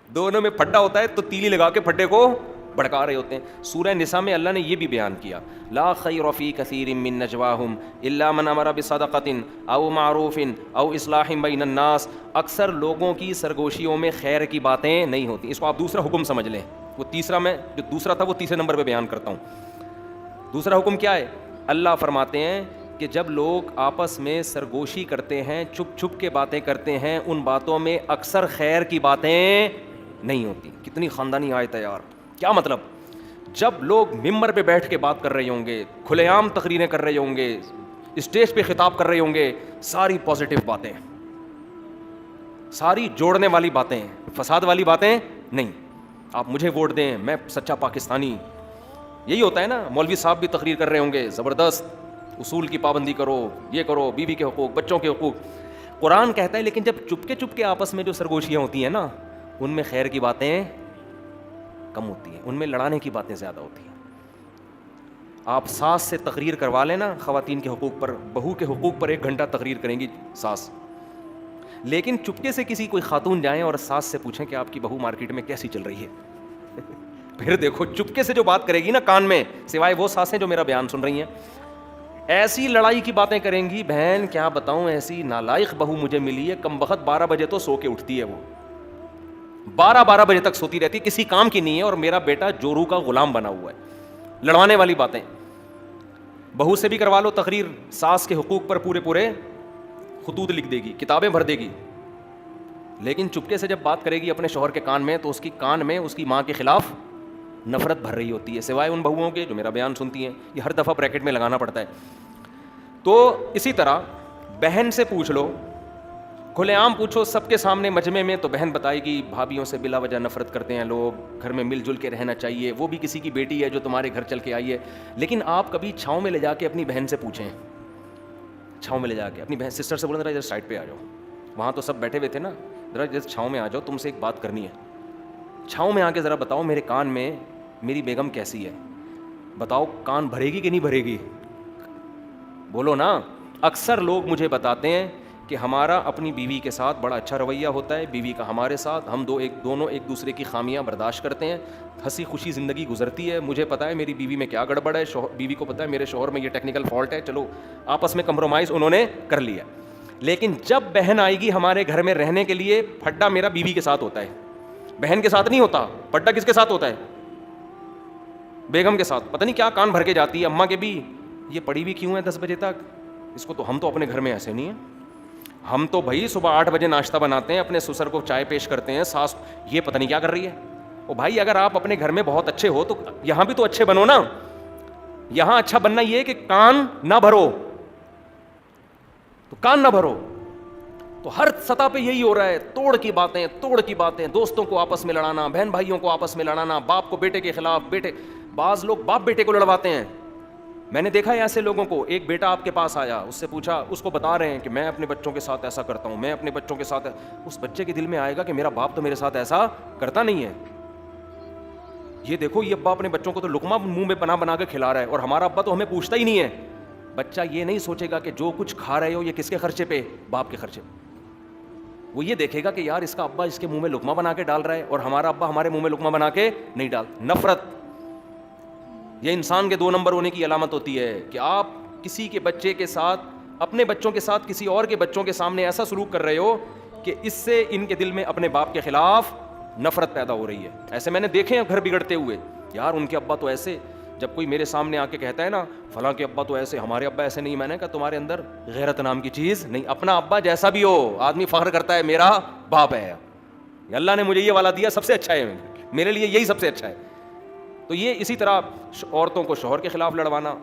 دونوں میں پھڈا ہوتا ہے تو تیلی لگا کے پھڈے کو بھڑکا رہے ہوتے ہیں. سورہ نساء میں اللہ نے یہ بھی بیان کیا, لا خیر فی کثیر من نجواہم الا من امر بصدقۃ او معروف او اصلاح بین الناس. اکثر لوگوں کی سرگوشیوں میں خیر کی باتیں نہیں ہوتی. اس کو آپ دوسرا حکم سمجھ لیں. وہ تیسرا, میں جو دوسرا تھا وہ تیسرے نمبر پہ بیان کرتا ہوں. دوسرا حکم کیا ہے؟ اللہ فرماتے ہیں کہ جب لوگ آپس میں سرگوشی کرتے ہیں, چھپ چھپ کے باتیں کرتے ہیں, ان باتوں میں اکثر خیر کی باتیں نہیں ہوتی. کتنی خاندانی آیت ہے یار. کیا مطلب؟ جب لوگ ممبر پہ بیٹھ کے بات کر رہے ہوں گے, کھلے عام تقریریں کر رہے ہوں گے, اسٹیج پہ خطاب کر رہے ہوں گے, ساری پازیٹیو باتیں, ساری جوڑنے والی باتیں, فساد والی باتیں نہیں. آپ مجھے ووٹ دیں, میں سچا پاکستانی, یہی ہوتا ہے نا. مولوی صاحب بھی تقریر کر رہے ہوں گے, زبردست, اصول کی پابندی کرو, یہ کرو, بیوی کے حقوق, بچوں کے حقوق. قرآن کہتا ہے لیکن جب چپ کے آپس میں جو سرگوشیاں ہوتی ہیں نا, ان میں خیر کی باتیں کم ہوتی ہیں, ان میں لڑانے کی باتیں زیادہ ہوتی ہیں. آپ ساس سے تقریر کروا لیں نا خواتین کے حقوق پر, بہو کے حقوق پر 1 گھنٹہ تقریر کریں گی ساس, لیکن چپکے سے کسی کوئی خاتون جائیں اور ساس سے پوچھیں کہ آپ کی بہو مارکیٹ میں کیسی چل رہی ہے, پھر دیکھو چپکے سے جو بات کرے گی نا کان میں, سوائے وہ ساسیں جو میرا بیان سن رہی ہیں, ایسی لڑائی کی باتیں کریں گی. بہن کیا بتاؤں, ایسی نالائق بہو مجھے ملی ہے, کم بخت 12 بجے تو سو کے اٹھتی ہے, وہ 12 بجے تک سوتی رہتی, کسی کام کی نہیں ہے, اور میرا بیٹا جورو کا غلام بنا ہوا ہے. لڑوانے والی باتیں. بہو سے بھی کروا لو تقریر, ساس کے حقوق پر پورے خطوط لکھ دے گی, کتابیں بھر دے گی, لیکن چپکے سے جب بات کرے گی اپنے شوہر کے کان میں تو اس کی کان میں اس کی ماں کے خلاف نفرت بھر رہی ہوتی ہے, سوائے ان بہوؤں کے جو میرا بیان سنتی ہیں. یہ ہر دفعہ بریکٹ میں لگانا پڑتا ہے. تو اسی طرح بہن سے پوچھ لو, کھلے عام پوچھو سب کے سامنے مجمع میں, تو بہن بتائے گی بھابھیوں سے بلا وجہ نفرت کرتے ہیں لوگ, گھر میں مل جل کے رہنا چاہیے, وہ بھی کسی کی بیٹی ہے جو تمہارے گھر چل کے آئی ہے. لیکن آپ کبھی چھاؤں میں لے جا کے اپنی بہن سے پوچھیں, چھاؤں میں لے جا کے اپنی بہن سسٹر سے بولیں ذرا ادھر سائڈ پہ آ جاؤ, وہاں تو سب بیٹھے ہوئے تھے نا, ذرا ادھر چھاؤں میں آ جاؤ, تم سے ایک بات کرنی ہے. چھاؤں میں آ کے ذرا بتاؤ میرے کان میں میری بیگم کیسی ہے, بتاؤ کان بھرے گی کہ نہیں بھرے گی, بولو نا. اکثر لوگ مجھے بتاتے ہیں کہ ہمارا اپنی بیوی کے ساتھ بڑا اچھا رویہ ہوتا ہے, بیوی کا ہمارے ساتھ, ہم دونوں ایک دوسرے کی خامیاں برداشت کرتے ہیں, ہنسی خوشی زندگی گزرتی ہے. مجھے پتا ہے میری بیوی میں کیا گڑبڑ ہے, بیوی کو پتا ہے میرے شوہر میں یہ ٹیکنیکل فالٹ ہے, چلو آپس میں کمپرومائز انہوں نے کر لیا. لیکن جب بہن آئے گی ہمارے گھر میں رہنے کے لیے, پھڈا میرا بیوی کے ساتھ ہوتا ہے, بہن کے ساتھ نہیں ہوتا. پھڈا کس کے ساتھ ہوتا ہے؟ بیگم کے ساتھ. پتہ نہیں کیا کان بھر کے جاتی ہے اماں کے بھی, یہ پڑی بھی کیوں ہے 10 بجے تک, اس کو تو ہم تو اپنے گھر میں ایسے نہیں ہیں. ہم تو بھائی صبح 8 بجے ناشتہ بناتے ہیں, اپنے سسر کو چائے پیش کرتے ہیں, ساس یہ پتہ نہیں کیا کر رہی ہے. او بھائی اگر آپ اپنے گھر میں بہت اچھے ہو تو یہاں بھی تو اچھے بنو نا. یہاں اچھا بننا یہ کہ کان نہ بھرو, تو کان نہ بھرو. تو ہر سطح پہ یہی ہو رہا ہے, توڑ کی باتیں, دوستوں کو آپس میں لڑانا, بہن بھائیوں کو آپس میں لڑانا, باپ کو بیٹے کے خلاف, بعض لوگ باپ بیٹے کو لڑواتے ہیں. میں نے دیکھا ہے ایسے لوگوں کو, ایک بیٹا آپ کے پاس آیا, اس سے پوچھا, اس کو بتا رہے ہیں کہ میں اپنے بچوں کے ساتھ ایسا کرتا ہوں, میں اپنے بچوں کے ساتھ, اس بچے کے دل میں آئے گا کہ میرا باپ تو میرے ساتھ ایسا کرتا نہیں ہے. یہ دیکھو یہ ابا اپنے بچوں کو تو لقمہ منہ میں بنا کے کھلا رہا ہے, اور ہمارا ابا تو ہمیں پوچھتا ہی نہیں ہے. بچہ یہ نہیں سوچے گا کہ جو کچھ کھا رہے ہو یہ کس کے خرچے پہ, باپ کے خرچے پہ. وہ یہ دیکھے گا کہ یار اس کا ابا اس کے منہ میں لقمہ بنا کے ڈال رہا ہے, اور ہمارا ابا ہمارے منہ میں لقمہ بنا کے نہیں ڈال. نفرت یہ انسان کے 2 نمبر ہونے کی علامت ہوتی ہے, کہ آپ کسی کے بچے کے ساتھ, اپنے بچوں کے ساتھ کسی اور کے بچوں کے سامنے ایسا سلوک کر رہے ہو کہ اس سے ان کے دل میں اپنے باپ کے خلاف نفرت پیدا ہو رہی ہے. ایسے میں نے دیکھے ہیں گھر بگڑتے ہوئے, یار ان کے ابا تو ایسے. جب کوئی میرے سامنے آ کے کہتا ہے نا فلاں کے ابا تو ایسے, ہمارے ابا ایسے نہیں, میں نے کہا تمہارے اندر غیرت نام کی چیز نہیں. اپنا ابا جیسا بھی ہو, آدمی فخر کرتا ہے میرا باپ ہے, اللہ نے مجھے یہ والا دیا سب سے اچھا ہے, میرے لیے یہی سب سے اچھا ہے. تو یہ اسی طرح عورتوں کو شوہر کے خلاف لڑوانا,